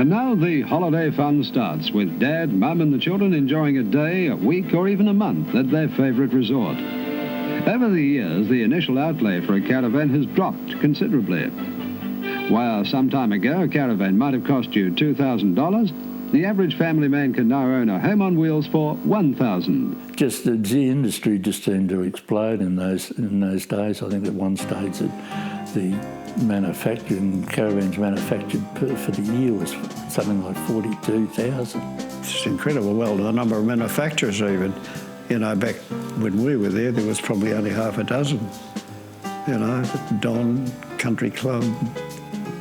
And now the holiday fun starts with Dad, Mum and the children enjoying a day, a week or even a month at their favourite resort. Over the years, the initial outlay for a caravan has dropped considerably. While some time ago a caravan might have cost you $2,000, the average family man can now own a home on wheels for $1,000. Just the industry just seemed to explode in those days. I think at one stage that the caravans manufactured for the year was something like 42,000. It's incredible. Well, the number of manufacturers even, back when we were there was probably only half a dozen. Don, Country Club,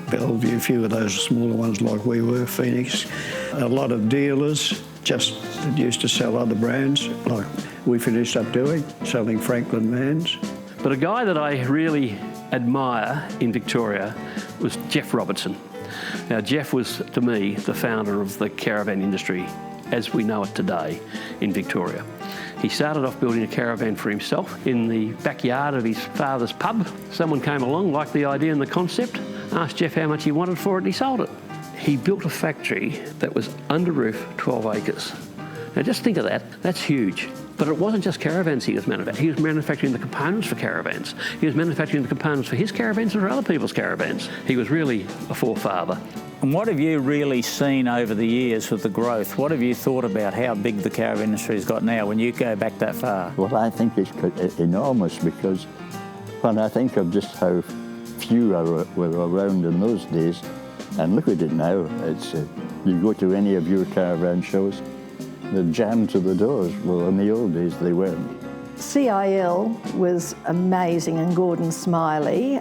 Bellevue, a few of those smaller ones like we were, Phoenix. A lot of dealers just used to sell other brands, like we finished up doing, selling Franklin vans. But a guy that I really admire in Victoria was Jeff Robertson. Now, Jeff was, to me, the founder of the caravan industry as we know it today in Victoria. He started off building a caravan for himself in the backyard of his father's pub. Someone came along, liked the idea and the concept, asked Jeff how much he wanted for it, and he sold it. He built a factory that was under roof, 12 acres. Now just think of that, that's huge. But it wasn't just caravans he was manufacturing. He was manufacturing the components for caravans. He was manufacturing the components for his caravans and for other people's caravans. He was really a forefather. And what have you really seen over the years with the growth? What have you thought about how big the caravan industry has got now when you go back that far? Well, I think it's enormous, because when I think of just how few were around in those days, and look at it now, it's you go to any of your caravan shows, they're jammed to the doors. Well, in the old days, they weren't. CIL was amazing, and Gordon Smiley,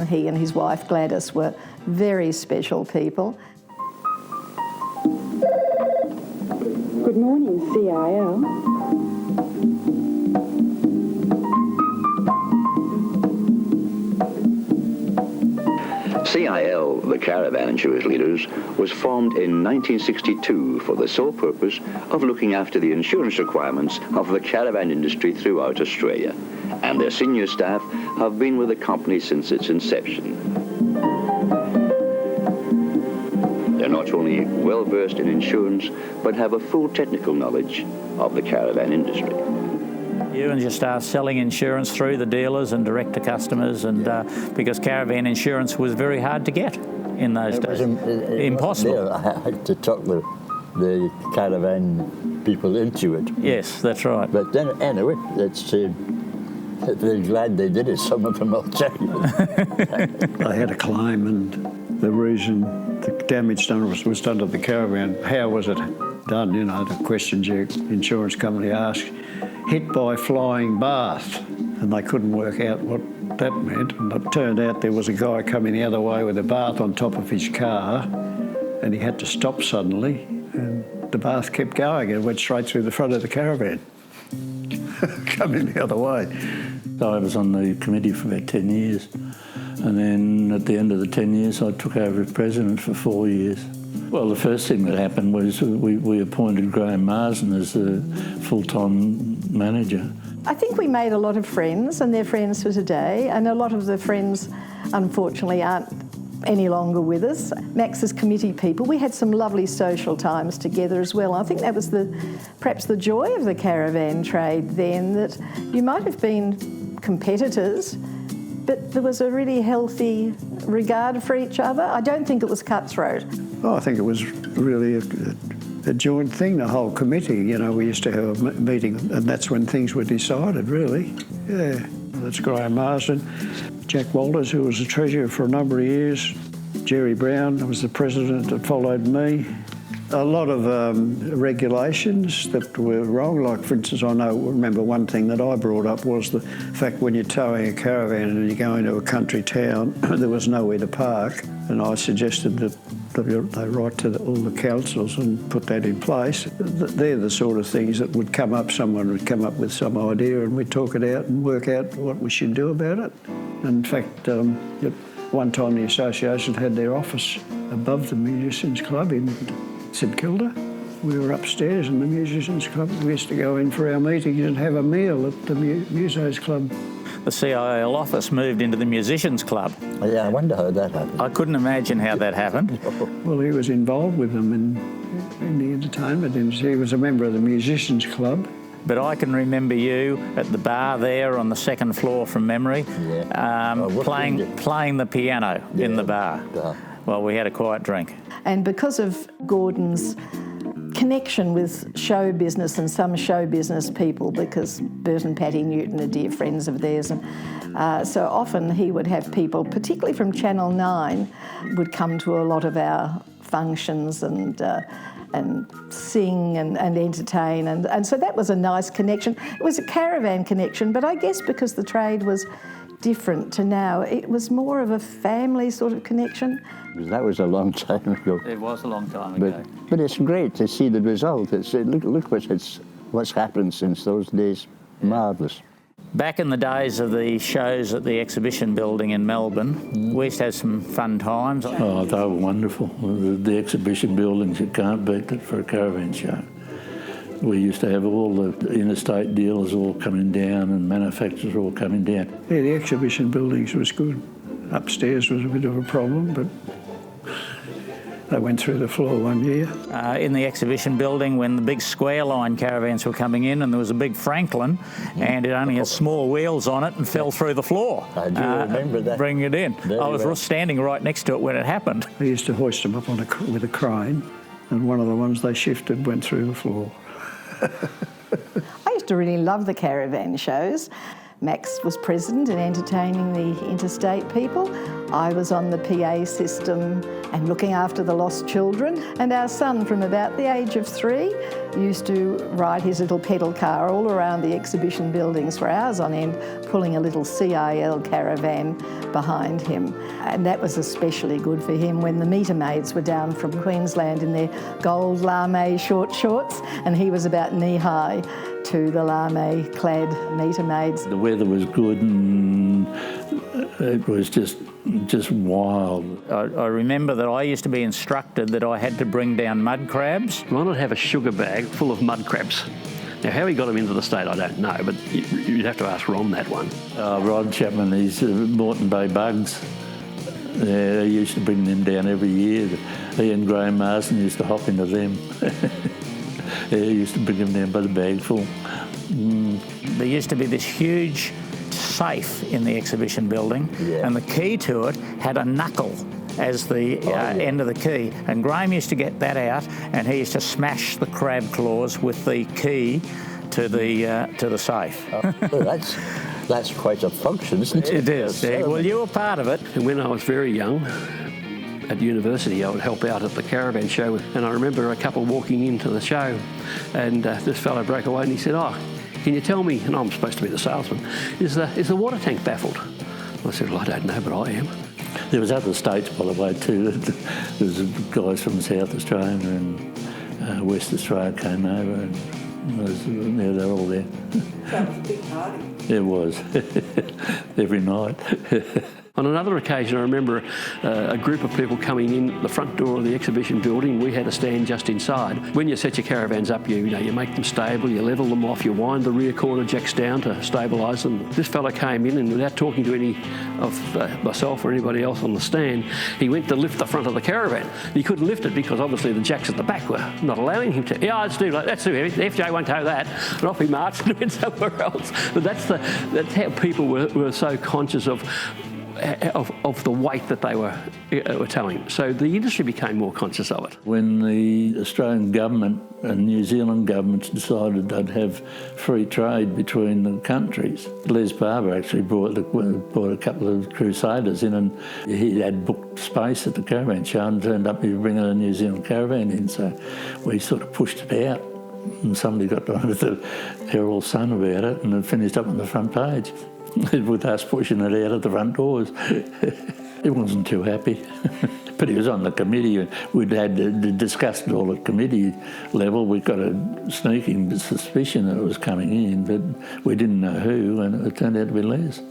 he and his wife Gladys were very special people. Good morning, CIL. CIL, the Caravan Insurance Leaders, was formed in 1962 for the sole purpose of looking after the insurance requirements of the caravan industry throughout Australia, and their senior staff have been with the company since its inception. They're not only well-versed in insurance, but have a full technical knowledge of the caravan industry. You and you start selling insurance through the dealers and direct to customers, and because caravan insurance was very hard to get in those days. Impossible. I had to talk the caravan people into it. Yes, that's right. But then, anyway, they're glad they did it, some of them, I'll tell you. I had a claim, and the reason the damage done was done to the caravan. How was it done? The questions your insurance company asked. Hit by flying bath, and they couldn't work out what that meant. And it turned out there was a guy coming the other way with a bath on top of his car, and he had to stop suddenly, and the bath kept going and went straight through the front of the caravan, coming the other way. I was on the committee for about 10 years, and then at the end of the 10 years I took over as president for 4 years. Well, the first thing that happened was we appointed Graham Marsden as the full-time manager. I think we made a lot of friends, and they're friends for today, and a lot of the friends, unfortunately, aren't any longer with us. Max's committee people, we had some lovely social times together as well. I think that was perhaps the joy of the caravan trade then, that you might have been competitors, but there was a really healthy regard for each other. I don't think it was cutthroat. Oh, I think it was really a joint thing, the whole committee. We used to have a meeting, and that's when things were decided, really. Yeah, that's Graham Marsden. Jack Walters, who was the treasurer for a number of years. Jerry Brown was the president that followed me. A lot of regulations that were wrong, like, for instance, remember one thing that I brought up was the fact when you're towing a caravan and you go into a country town, there was nowhere to park, and I suggested that they write to all the councils and put that in place. They're the sort of things that would come up. Someone would come up with some idea and we'd talk it out and work out what we should do about it. In fact, one time the association had their office above the Musicians Club in St Kilda. We were upstairs in the Musicians Club. We used to go in for our meetings and have a meal at the Musos Club. the CIL office moved into the Musicians Club. Yeah, I wonder how that happened. I couldn't imagine how that happened. Well, he was involved with them in the entertainment industry. He was a member of the Musicians Club. But I can remember you at the bar there on the second floor from memory, playing the piano in the bar. Well, we had a quiet drink. And because of Gordon's connection with show business and some show business people, because Bert and Patty Newton are dear friends of theirs, and so often he would have people, particularly from Channel 9, would come to a lot of our functions and sing and entertain, and so that was a nice connection. It was a caravan connection, but I guess because the trade was different to now, it was more of a family sort of connection. That was a long time ago. It was a long time ago. But it's great to see the result. Look what's happened since those days. Marvellous. Back in the days of the shows at the exhibition building in Melbourne, we used to have some fun times. Oh, they were wonderful. The exhibition buildings, you can't beat it for a caravan show. We used to have all the interstate dealers all coming down and manufacturers all coming down. Yeah, the exhibition buildings was good. Upstairs was a bit of a problem, but they went through the floor one year. In the exhibition building, when the big square line caravans were coming in, and there was a big Franklin, and it only had small wheels on it and fell through the floor. I do remember that. Bringing it in. Very I was well. standing right next to it when it happened. They used to hoist them up with a crane, and one of the ones they shifted went through the floor. I used to really love the caravan shows. Max was president and entertaining the interstate people. I was on the PA system and looking after the lost children. And our son, from about the age of 3, used to ride his little pedal car all around the exhibition buildings for hours on end, pulling a little CIL caravan behind him. And that was especially good for him when the meter maids were down from Queensland in their gold lame short shorts, and he was about knee-high to the lame-clad meter maids. The weather was good and it was just wild. I remember that I used to be instructed that I had to bring down mud crabs. Ron would have a sugar bag full of mud crabs. Now, how he got them into the state, I don't know, but you'd have to ask Ron that one. Rod Chapman, he's Moreton Bay bugs. Yeah, he used to bring them down every year. He and Graham Marsden used to hop into them. Yeah, he used to bring them down by the bagful. There used to be this huge safe in the exhibition building, and the key to it had a knuckle as the end of the key. And Graham used to get that out, and he used to smash the crab claws with the key to the safe. Well, that's quite a function, isn't it? It is. Yeah. Well, you were part of it. And when I was very young, at university, I would help out at the caravan show, and I remember a couple walking into the show, and this fellow broke away and he said, "Oh, can you tell me," and I'm supposed to be the salesman, is the water tank baffled? I said, "Well, I don't know, but I am." There was other states, by the way, too. There was guys from South Australia and West Australia came over, and they're all there. That was a big party. It was. Every night. On another occasion, I remember a group of people coming in the front door of the exhibition building. We had a stand just inside. When you set your caravans up, you make them stable, you level them off, you wind the rear quarter jacks down to stabilise them. This fella came in, and without talking to any of myself or anybody else on the stand, he went to lift the front of the caravan. He couldn't lift it because obviously the jacks at the back were not allowing him to. Yeah, that's too heavy. The FJ won't tow that. And off he marched and went somewhere else. But that's how people were so conscious of the weight that they were towing. So the industry became more conscious of it. When the Australian government and New Zealand governments decided they'd have free trade between the countries, Les Barber actually brought a couple of Crusaders in, and he had booked space at the caravan show and turned up, he was bringing a New Zealand caravan in, so we sort of pushed it out. And somebody got to the Herald Sun about it, and it finished up on the front page with us pushing it out of the front doors. He wasn't too happy. But he was on the committee. We'd had discussed it all at committee level. We got a sneaking suspicion that it was coming in, but we didn't know who, and it turned out to be Les.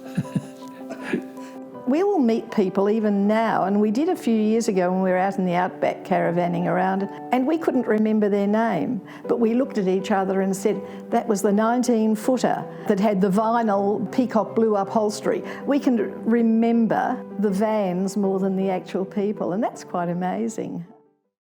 we will meet people even now, and we did a few years ago when we were out in the outback caravanning around, and we couldn't remember their name, but we looked at each other and said, that was the 19-footer that had the vinyl peacock blue upholstery. We can remember the vans more than the actual people, and that's quite amazing.